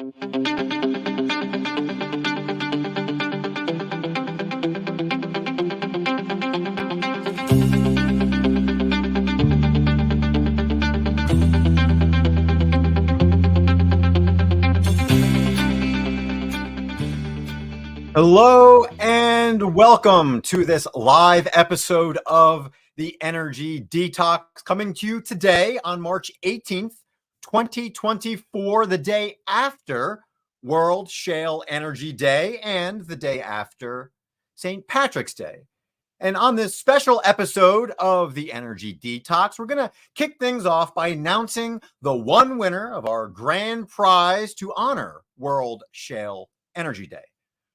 Hello and welcome to this live episode of the Energy Detox, coming to you today on March 18th, 2024, the day after World Shale Energy Day and the day after St. Patrick's Day. And on this special episode of the Energy Detox, we're going to kick things off by announcing the one winner of our grand prize to honor World Shale Energy Day.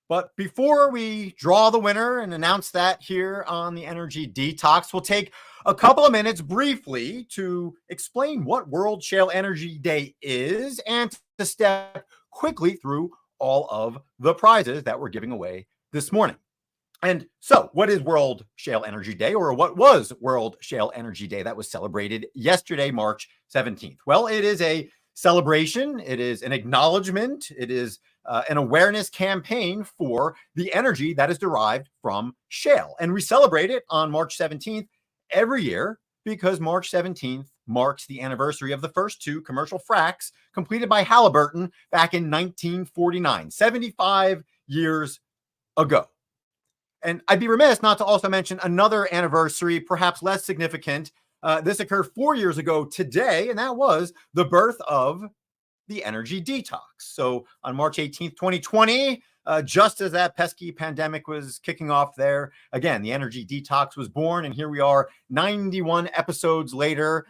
But before we draw the winner and announce that here on the Energy Detox, we'll take a couple of minutes briefly to explain what World Shale Energy Day is and to step quickly through all of the prizes that we're giving away this morning. And so, what is World Shale Energy Day, or what was World Shale Energy Day that was celebrated yesterday, March 17th? Well, it is a celebration, it is an acknowledgement, it is an awareness campaign for the energy that is derived from shale. And we celebrate it on March 17th every year because March 17th marks the anniversary of the first two commercial fracs completed by Halliburton back in 1949, 75 years ago. And I'd be remiss not to also mention another anniversary, perhaps less significant. This occurred 4 years ago today, and that was the birth of the Energy Detox. So on March 18th, 2020, just as that pesky pandemic was kicking off there, again, the Energy Detox was born, and here we are 91 episodes later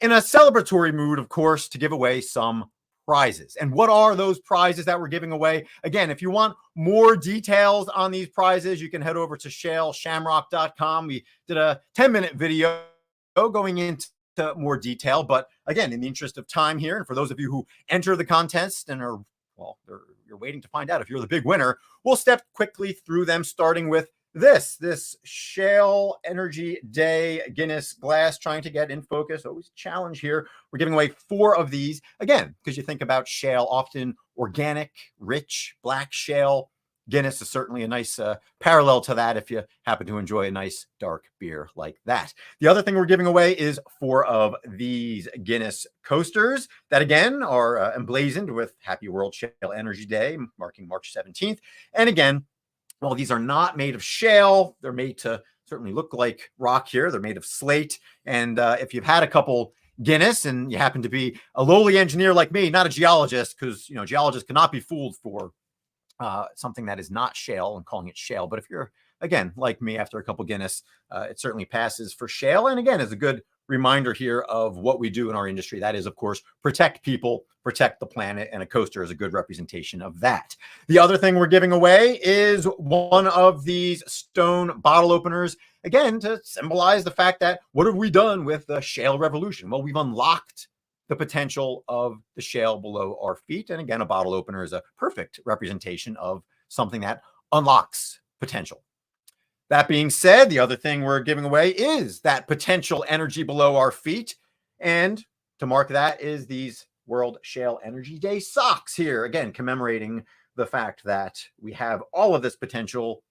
in a celebratory mood, of course, to give away some prizes. And what are those prizes that we're giving away? Again, if you want more details on these prizes, you can head over to shamrock.com. We did a 10-minute video going into more detail, but again, in the interest of time here, and for those of you who enter the contest and are, well, you're waiting to find out if you're the big winner, we'll step quickly through them, starting with this Shale Energy Day Guinness glass, trying to get in focus. Always a challenge here. We're giving away 4 of these, again, because you think about shale, often organic, rich, black shale. Guinness is certainly a nice parallel to that if you happen to enjoy a nice dark beer like that. The other thing we're giving away is 4 of these Guinness coasters that, again, are emblazoned with Happy World Shale Energy Day, marking March 17th. And again, while these are not made of shale, they're made to certainly look like rock here. They're made of slate. And if you've had a couple Guinness and you happen to be a lowly engineer like me, not a geologist, because, you know, geologists cannot be fooled for something that is not shale and calling it shale. But if you're, again, like me, after a couple Guinness, it certainly passes for shale. And again, is a good reminder here of what we do in our industry. That is, of course, protect people, protect the planet, and a coaster is a good representation of that. The other thing we're giving away is one of these stone bottle openers, again, to symbolize the fact that what have we done with the shale revolution? Well, we've unlocked the potential of the shale below our feet. And again, a bottle opener is a perfect representation of something that unlocks potential. That being said, the other thing we're giving away is that potential energy below our feet. And to mark that is these World Shale Energy Day socks here, again, commemorating the fact that we have all of this potential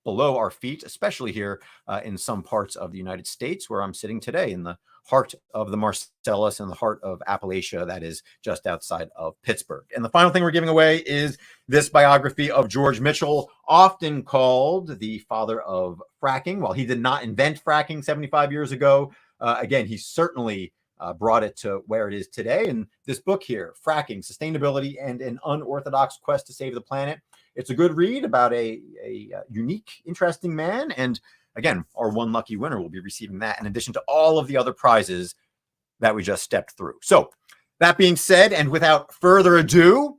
below our feet, especially here in some parts of the United States where I'm sitting today in the heart of the Marcellus and the heart of Appalachia, that is just outside of Pittsburgh. And the final thing we're giving away is this biography of George Mitchell, often called the father of fracking. While he did not invent fracking 75 years ago, again, he certainly brought it to where it is today. And this book here, Fracking, Sustainability and an Unorthodox Quest to Save the Planet, it's a good read about a unique, interesting man. And again, our one lucky winner will be receiving that in addition to all of the other prizes that we just stepped through. So that being said, and without further ado,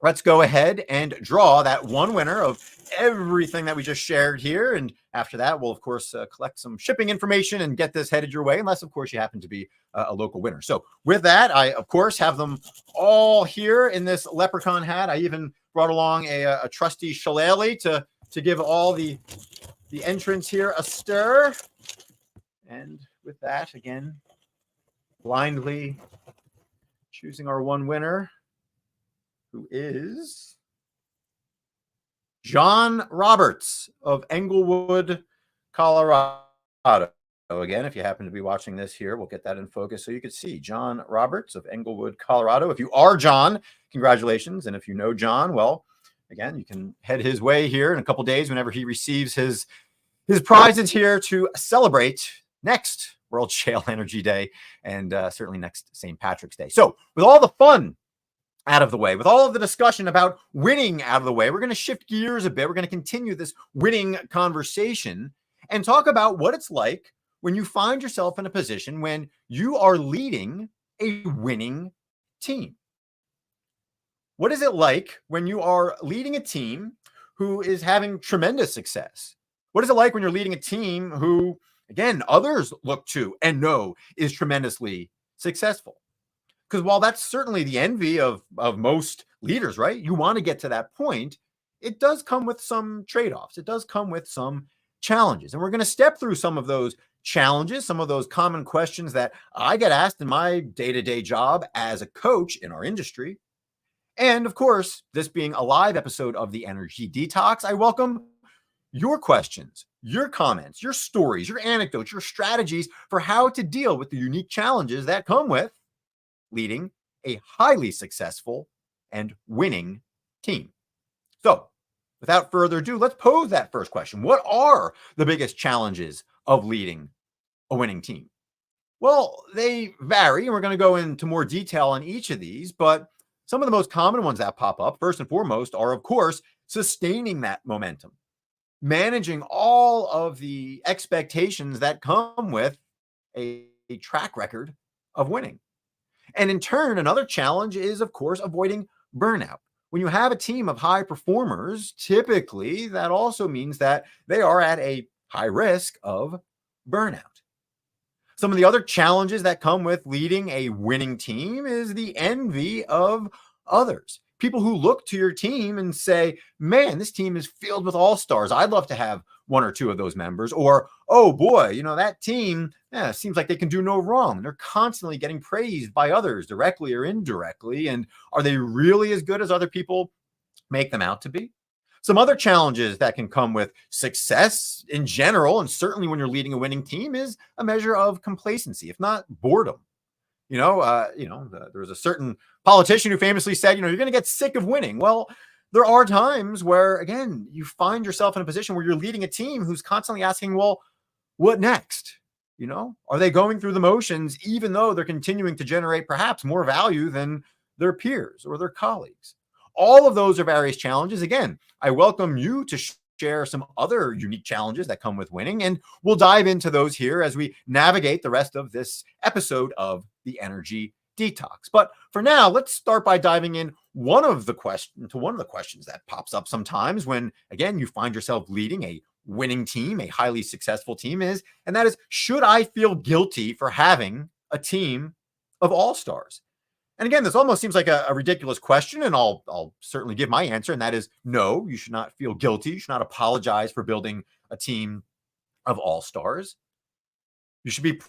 let's go ahead and draw that one winner of everything that we just shared here. And after that, we'll, of course, collect some shipping information and get this headed your way, unless, of course, you happen to be a local winner. So with that, I, of course, have them all here in this leprechaun hat. I even brought along a trusty shillelagh to give all the entrants here a stir. And with that, again, blindly choosing our one winner. who is John Roberts of Englewood, Colorado. Again, if you happen to be watching this here, we'll get that in focus so you can see John Roberts of Englewood, Colorado. If you are John, congratulations. And if you know John, well, again, you can head his way here in a couple days whenever he receives his prizes here to celebrate next World Shale Energy Day and certainly next St. Patrick's Day. So with all the fun out of the way, with all of the discussion about winning out of the way, we're going to shift gears a bit. We're going to continue this winning conversation and talk about what it's like when you find yourself in a position when you are leading a winning team. What is it like when you are leading a team who is having tremendous success? What is it like when you're leading a team who, again, others look to and know is tremendously successful? Because while that's certainly the envy of most leaders, right? You want to get to that point. It does come with some trade-offs. It does come with some challenges. And we're going to step through some of those challenges, some of those common questions that I get asked in my day-to-day job as a coach in our industry. And of course, this being a live episode of the Energy Detox, I welcome your questions, your comments, your stories, your anecdotes, your strategies for how to deal with the unique challenges that come with leading a highly successful and winning team. So, without further ado, let's pose that first question. What are the biggest challenges of leading a winning team? Well, they vary, and we're going to go into more detail on each of these, but some of the most common ones that pop up, first and foremost, are, of course, sustaining that momentum, managing all of the expectations that come with a track record of winning. And in turn, another challenge is, of course, avoiding burnout. When you have a team of high performers, typically that also means that they are at a high risk of burnout. Some of the other challenges that come with leading a winning team is the envy of others. People who look to your team and say, man, this team is filled with all-stars. I'd love to have one or two of those members. Or, oh boy, that team seems like they can do no wrong. They're constantly getting praised by others directly or indirectly. And are they really as good as other people make them out to be? Some other challenges that can come with success in general, and certainly when you're leading a winning team, is a measure of complacency, if not boredom. There was a certain politician who famously said, you're going to get sick of winning. Well, there are times where, again, you find yourself in a position where you're leading a team who's constantly asking, well, what next? Are they going through the motions, even though they're continuing to generate perhaps more value than their peers or their colleagues? All of those are various challenges. Again, I welcome you to share some other unique challenges that come with winning, and we'll dive into those here as we navigate the rest of this episode of the Energy Detox. But for now, let's start by diving in one of the questions that pops up sometimes when, again, you find yourself leading a winning team, a highly successful team, and that is, should I feel guilty for having a team of all-stars? And again, this almost seems like a ridiculous question, and I'll certainly give my answer, and that is no, you should not feel guilty. You should not apologize for building a team of all-stars. You should be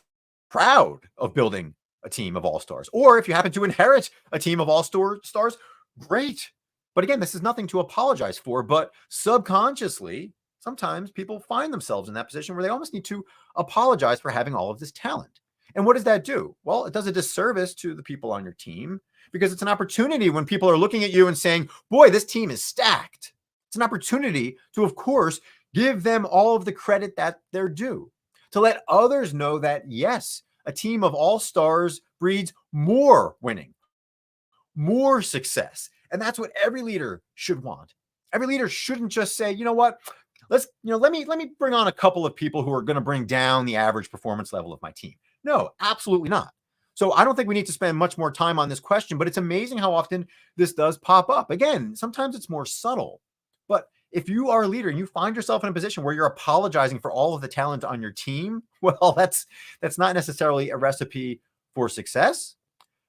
proud of building a team of all-stars. Or if you happen to inherit a team of all-stars, great. But again, this is nothing to apologize for, but subconsciously, sometimes people find themselves in that position where they almost need to apologize for having all of this talent. And what does that do? Well, it does a disservice to the people on your team because it's an opportunity when people are looking at you and saying, boy, this team is stacked. It's an opportunity to, of course, give them all of the credit that they're due, to let others know that, yes, a team of all-stars breeds more winning, more success. And that's what every leader should want. Every leader shouldn't just say, you know what, let me bring on a couple of people who are going to bring down the average performance level of my team. No, absolutely not. So I don't think we need to spend much more time on this question, but it's amazing how often this does pop up. Again, sometimes it's more subtle, but if you are a leader and you find yourself in a position where you're apologizing for all of the talent on your team, well, that's not necessarily a recipe for success.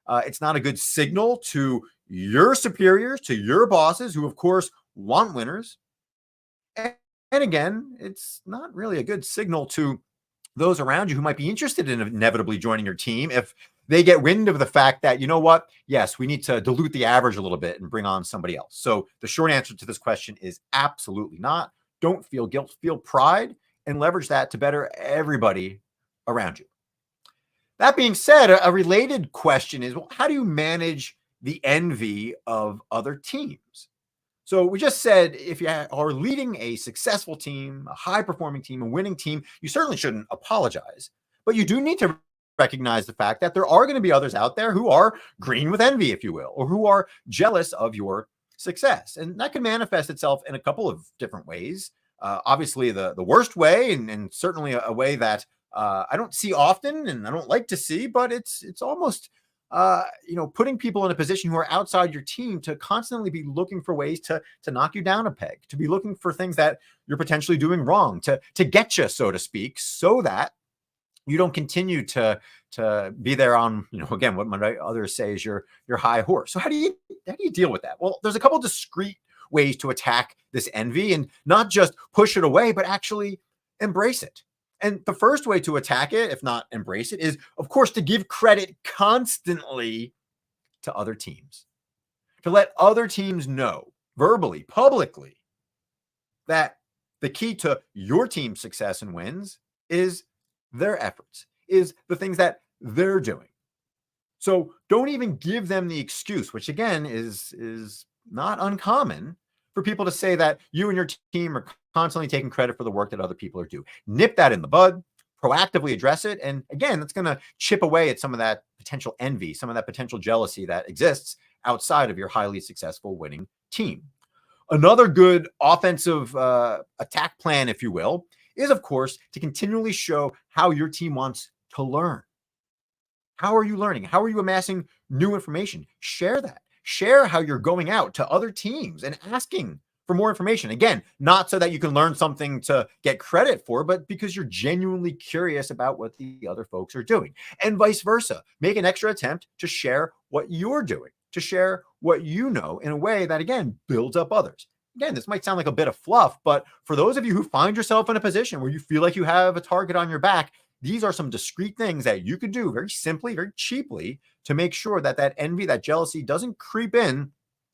It's not a good signal to your superiors, to your bosses, who of course want winners. And again, it's not really a good signal to those around you who might be interested in inevitably joining your team if they get wind of the fact that, you know what? Yes, we need to dilute the average a little bit and bring on somebody else. So the short answer to this question is absolutely not. Don't feel guilt, feel pride, and leverage that to better everybody around you. That being said, a related question is, well, how do you manage the envy of other teams? So we just said if you are leading a successful team, a high performing team, a winning team, you certainly shouldn't apologize. But you do need to recognize the fact that there are going to be others out there who are green with envy, if you will, or who are jealous of your success. And that can manifest itself in a couple of different ways. Obviously, the worst way, and certainly a way that I don't see often and I don't like to see, but it's almost putting people in a position who are outside your team to constantly be looking for ways to knock you down a peg, to be looking for things that you're potentially doing wrong, to get you, so to speak, so that you don't continue to be there on, again, what might others say is your high horse. So how do you deal with that? Well, there's a couple discrete ways to attack this envy and not just push it away, but actually embrace it. And the first way to attack it, if not embrace it, is, of course, to give credit constantly to other teams, to let other teams know verbally, publicly, that the key to your team's success and wins is their efforts, is the things that they're doing. So don't even give them the excuse, which again is not uncommon, for people to say that you and your team are constantly taking credit for the work that other people are doing. Nip that in the bud, proactively address it. And again, that's going to chip away at some of that potential envy, some of that potential jealousy that exists outside of your highly successful winning team. Another good offensive attack plan, if you will, is, of course, to continually show how your team wants to learn. How are you learning? How are you amassing new information? Share that. Share how you're going out to other teams and asking for more information. Again, not so that you can learn something to get credit for, but because you're genuinely curious about what the other folks are doing. And vice versa. Make an extra attempt to share what you're doing, to share what you know in a way that, again, builds up others. Again, this might sound like a bit of fluff, but for those of you who find yourself in a position where you feel like you have a target on your back, these are some discrete things that you could do very simply, very cheaply, to make sure that that envy, that jealousy doesn't creep in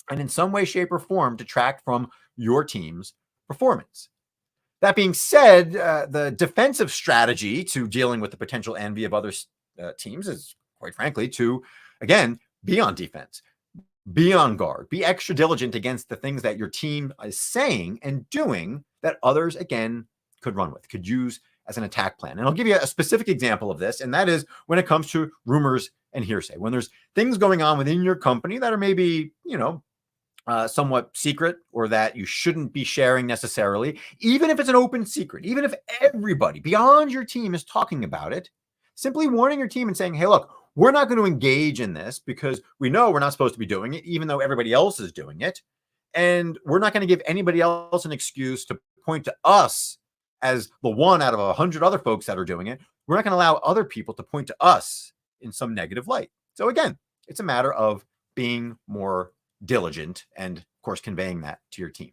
and in some way, shape, or form detract from your team's performance. That being said, the defensive strategy to dealing with the potential envy of other teams is, quite frankly, to, again, be on defense, be on guard, be extra diligent against the things that your team is saying and doing that others, again, could run with, could use as an attack plan. And I'll give you a specific example of this, and that is when it comes to rumors and hearsay. When there's things going on within your company that are maybe, somewhat secret, or that you shouldn't be sharing necessarily, even if it's an open secret, even if everybody beyond your team is talking about it, simply warning your team and saying, hey, look, we're not going to engage in this because we know we're not supposed to be doing it, even though everybody else is doing it. And we're not going to give anybody else an excuse to point to us as the one out of 100 other folks that are doing it. We're not going to allow other people to point to us in some negative light. So again, it's a matter of being more diligent and, of course, conveying that to your team.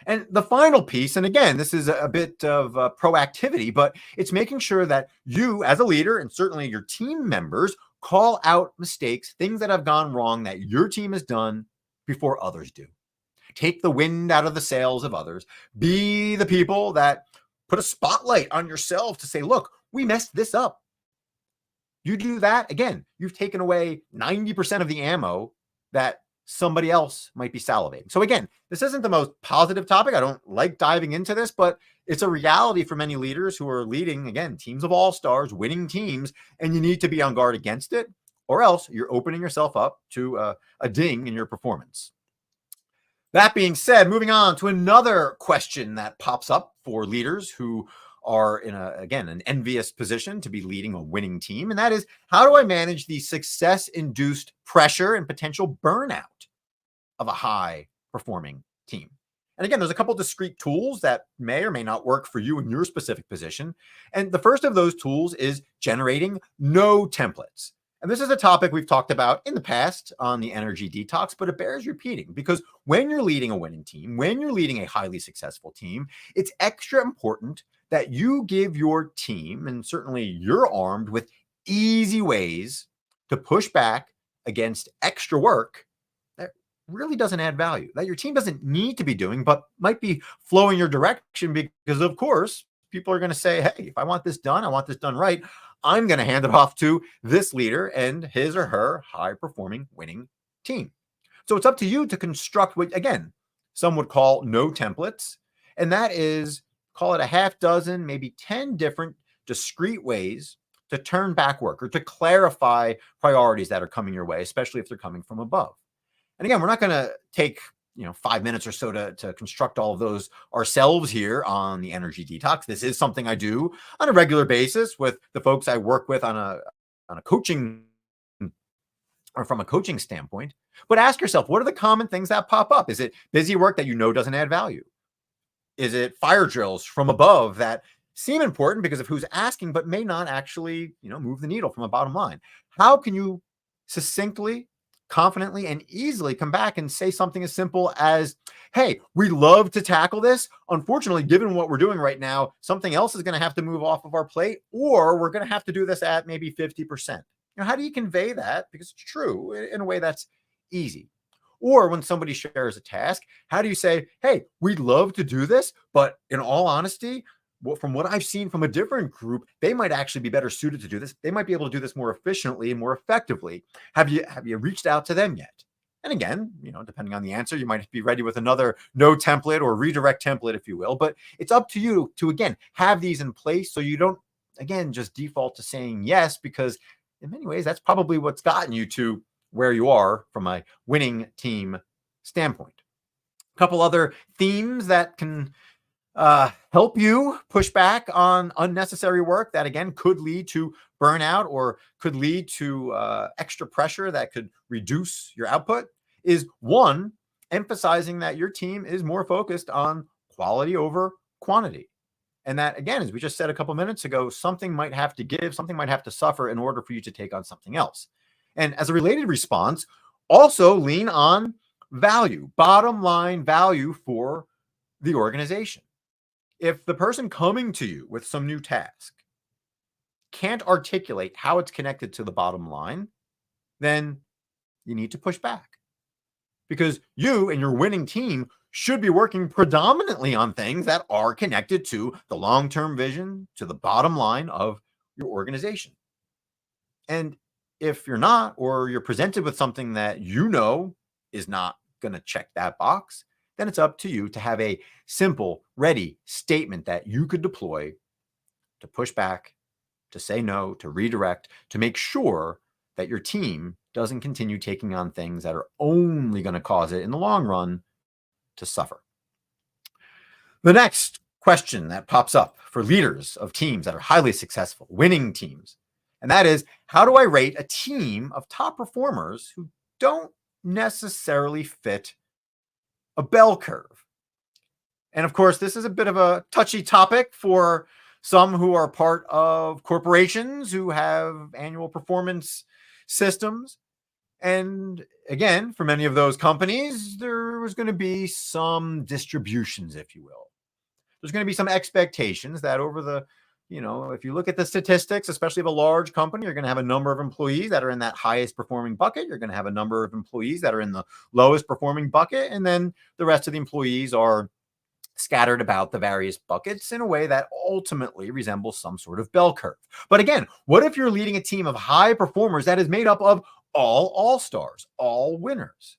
And the final piece, and again, this is a bit of proactivity, but it's making sure that you as a leader, and certainly your team members, call out mistakes, things that have gone wrong that your team has done before others do. Take the wind out of the sails of others. Be the people that put a spotlight on yourself to say, look, we messed this up. You do that, again, you've taken away 90% of the ammo that somebody else might be salivating. So again, this isn't the most positive topic. I don't like diving into this, but it's a reality for many leaders who are leading, again, teams of all-stars, winning teams, and you need to be on guard against it, or else you're opening yourself up to a ding in your performance. That being said, moving on to another question that pops up for leaders who are in an envious position to be leading a winning team. And that is, how do I manage the success-induced pressure and potential burnout of a high performing team? And again, there's a couple discrete tools that may or may not work for you in your specific position. And the first of those tools is generating no templates. And this is a topic we've talked about in the past on the Energy Detox, but it bears repeating because when you're leading a winning team, when you're leading a highly successful team, it's extra important that you give your team, and certainly you're armed with easy ways to push back against extra work that really doesn't add value, that your team doesn't need to be doing, but might be flowing your direction because, of course, people are going to say, hey, if I want this done, I want this done right. I'm going to hand it off to this leader and his or her high performing winning team. So it's up to you to construct what, again, some would call no templates. And that is, call it a half dozen, maybe 10 different discrete ways to turn back work or to clarify priorities that are coming your way, especially if they're coming from above. And again, we're not going to take 5 minutes or so to construct all of those ourselves here on the Energy Detox. This is something I do on a regular basis with the folks I work with on a coaching or from a coaching standpoint. But ask yourself, what are the common things that pop up? Is it busy work that doesn't add value? Is it fire drills from above that seem important because of who's asking, but may not actually, move the needle from a bottom line? How can you succinctly, confidently, and easily come back and say something as simple as, hey, we love to tackle this. Unfortunately, given what we're doing right now, something else is going to have to move off of our plate, or we're going to have to do this at maybe 50%. How do you convey that? Because it's true in a way that's easy. Or when somebody shares a task, how do you say, hey, we'd love to do this, but in all honesty, from what I've seen from a different group, they might actually be better suited to do this. They might be able to do this more efficiently and more effectively. Have you reached out to them yet? And again, depending on the answer, you might be ready with another no template or redirect template, if you will. But it's up to you to, again, have these in place so you don't, again, just default to saying yes, because in many ways, that's probably what's gotten you to where you are from a winning team standpoint. A couple other themes that can help you push back on unnecessary work that, again, could lead to burnout or could lead to extra pressure that could reduce your output is, one, emphasizing that your team is more focused on quality over quantity. And that, again, as we just said a couple minutes ago, something might have to give, something might have to suffer in order for you to take on something else. And as a related response, also lean on value, bottom line value for the organization. If the person coming to you with some new task can't articulate how it's connected to the bottom line, then you need to push back, because you and your winning team should be working predominantly on things that are connected to the long-term vision, to the bottom line of your organization. And if you're not, or you're presented with something that is not going to check that box, then it's up to you to have a simple, ready statement that you could deploy to push back, to say no, to redirect, to make sure that your team doesn't continue taking on things that are only going to cause it in the long run to suffer. The next question that pops up for leaders of teams that are highly successful, winning teams, and that is, how do I rate a team of top performers who don't necessarily fit a bell curve? And of course, this is a bit of a touchy topic for some who are part of corporations who have annual performance systems. And again, for many of those companies, there was going to be some distributions, if you will. There's going to be some expectations that over the, if you look at the statistics, especially of a large company, you're going to have a number of employees that are in that highest performing bucket. You're going to have a number of employees that are in the lowest performing bucket. And then the rest of the employees are scattered about the various buckets in a way that ultimately resembles some sort of bell curve. But again, what if you're leading a team of high performers that is made up of all stars, all winners?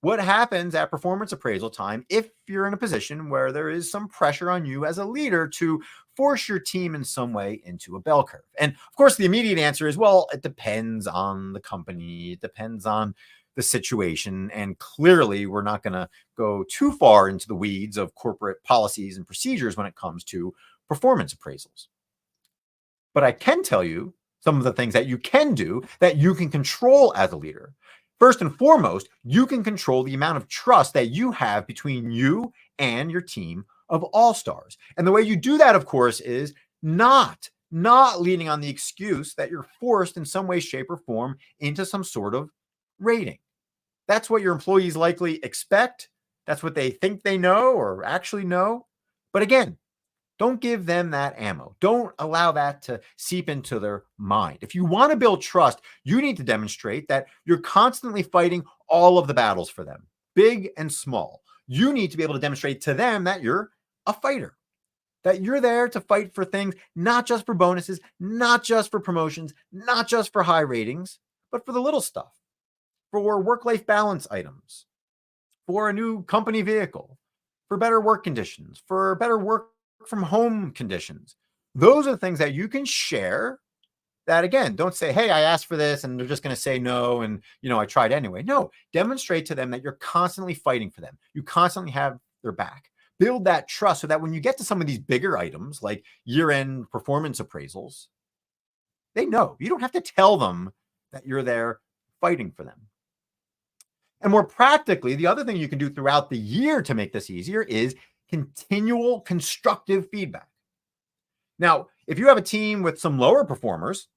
What happens at performance appraisal time if you're in a position where there is some pressure on you as a leader to force your team in some way into a bell curve? And of course, the immediate answer is, well, it depends on the company. It depends on the situation. And clearly, we're not going to go too far into the weeds of corporate policies and procedures when it comes to performance appraisals. But I can tell you some of the things that you can do that you can control as a leader. First and foremost, you can control the amount of trust that you have between you and your team of all-stars. And the way you do that, of course, is not leaning on the excuse that you're forced in some way, shape, or form into some sort of rating. That's what your employees likely expect. That's what they think they know or actually know. But again, Don't give them that ammo. Don't allow that to seep into their mind. If you want to build trust, you need to demonstrate that you're constantly fighting all of the battles for them, big and small. You need to be able to demonstrate to them that you're a fighter, that you're there to fight for things, not just for bonuses, not just for promotions, not just for high ratings, but for the little stuff, for work-life balance items, for a new company vehicle, for better work conditions, for better work from home conditions. Those are the things that you can share that, again, don't say, hey, I asked for this and they're just going to say no. And, I tried anyway. No, demonstrate to them that you're constantly fighting for them. You constantly have their back. Build that trust so that when you get to some of these bigger items like year-end performance appraisals, they know. You don't have to tell them that you're there fighting for them. And more practically, the other thing you can do throughout the year to make this easier is continual constructive feedback. Now, if you have a team with some lower performers,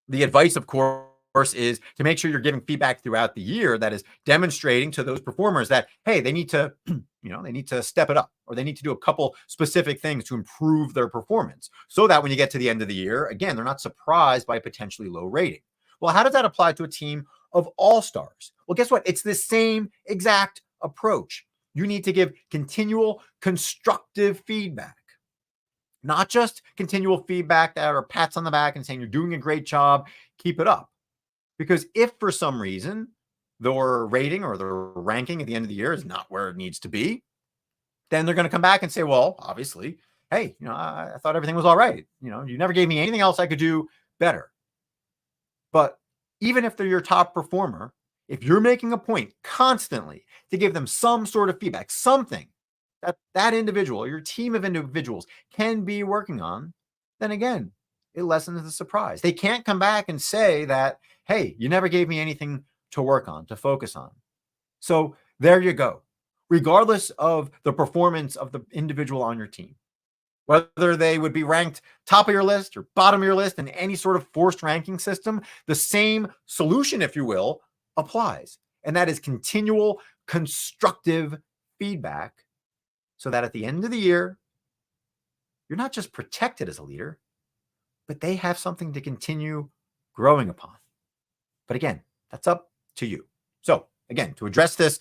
the advice, of course, is to make sure you're giving feedback throughout the year that is demonstrating to those performers that, hey, they need to, they need to step it up, or they need to do a couple specific things to improve their performance so that when you get to the end of the year, again, they're not surprised by a potentially low rating. Well, how does that apply to a team of all-stars? Well, guess what? It's the same exact approach. You need to give continual constructive feedback, not just continual feedback that are pats on the back and saying you're doing a great job, keep it up. Because if for some reason their rating or their ranking at the end of the year is not where it needs to be, then they're going to come back and say, well, obviously, hey, I thought everything was all right. You never gave me anything else I could do better. But even if they're your top performer, if you're making a point constantly to give them some sort of feedback, something that individual or your team of individuals can be working on, then again, it lessens the surprise. They can't come back and say that, hey, you never gave me anything to work on, to focus on. So there you go. Regardless of the performance of the individual on your team, whether they would be ranked top of your list or bottom of your list in any sort of forced ranking system, the same solution, if you will, applies. And that is continual constructive feedback so that at the end of the year, you're not just protected as a leader, but they have something to continue growing upon. But again, that's up to you. So again, to address this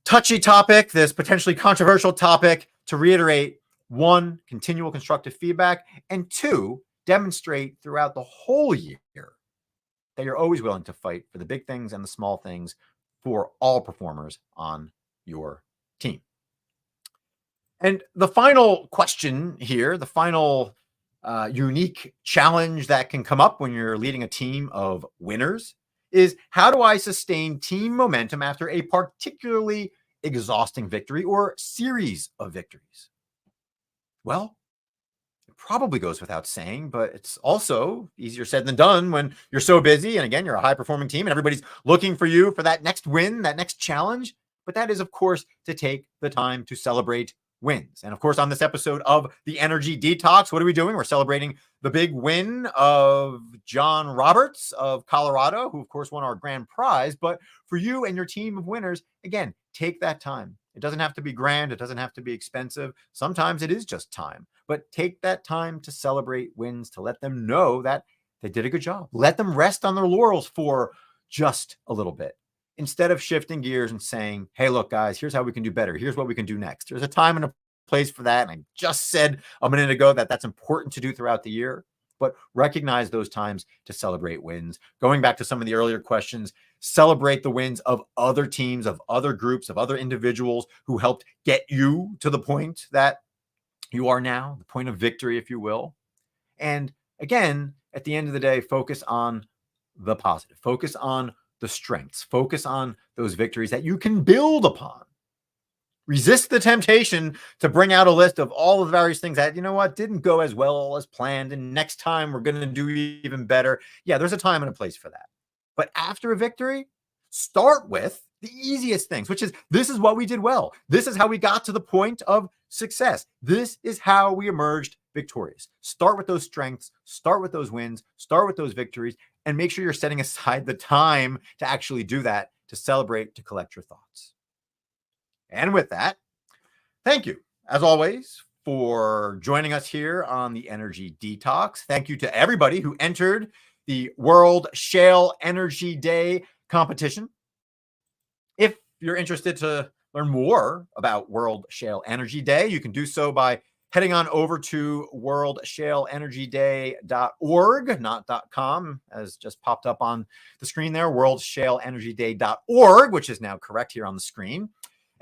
touchy topic, this potentially controversial topic, to reiterate, 1, continual constructive feedback, and 2, demonstrate throughout the whole year that you're always willing to fight for the big things and the small things for all performers on your team. And the final question here, the final unique challenge that can come up when you're leading a team of winners is, how do I sustain team momentum after a particularly exhausting victory or series of victories? Well, it probably goes without saying, but it's also easier said than done when you're so busy. And again, you're a high-performing team and everybody's looking for you for that next win, that next challenge. But that is, of course, to take the time to celebrate wins. And of course, on this episode of the Energy Detox, what are we doing? We're celebrating the big win of John Roberts of Colorado, who of course won our grand prize. But for you and your team of winners, again, take that time. It doesn't have to be grand. It doesn't have to be expensive. Sometimes it is just time, but take that time to celebrate wins, to let them know that they did a good job. Let them rest on their laurels for just a little bit, instead of shifting gears and saying, hey, look, guys, here's how we can do better. Here's what we can do next. There's a time and a place for that. And I just said a minute ago that that's important to do throughout the year, but recognize those times to celebrate wins. Going back to some of the earlier questions, celebrate the wins of other teams, of other groups, of other individuals who helped get you to the point that you are now, the point of victory, if you will. And again, at the end of the day, focus on the positive, focus on the strengths, focus on those victories that you can build upon. Resist the temptation to bring out a list of all of the various things that, didn't go as well as planned. And next time we're going to do even better. Yeah, there's a time and a place for that. But after a victory, start with the easiest things, which is, this is what we did well. This is how we got to the point of success. This is how we emerged victorious. Start with those strengths, start with those wins, start with those victories, and make sure you're setting aside the time to actually do that, to celebrate, to collect your thoughts. And with that, thank you, as always, for joining us here on the Energy Detox. Thank you to everybody who entered the World Shale Energy Day competition. If you're interested to learn more about World Shale Energy Day, you can do so by heading on over to worldshalenergyday.org, not .com, as just popped up on the screen there, worldshalenergyday.org, which is now correct here on the screen.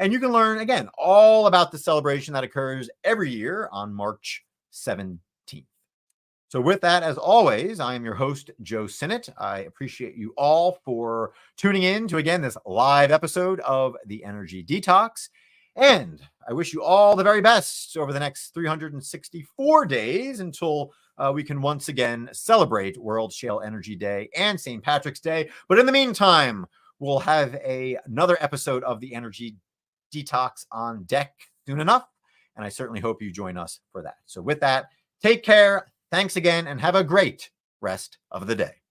And you can learn, again, all about the celebration that occurs every year on March 17th. So with that, as always, I am your host, Joe Sinnott. I appreciate you all for tuning in to, again, this live episode of the Energy Detox. And I wish you all the very best over the next 364 days until we can once again celebrate World Shale Energy Day and St. Patrick's Day. But in the meantime, we'll have another episode of the Energy Detox on deck soon enough. And I certainly hope you join us for that. So with that, take care. Thanks again, and have a great rest of the day.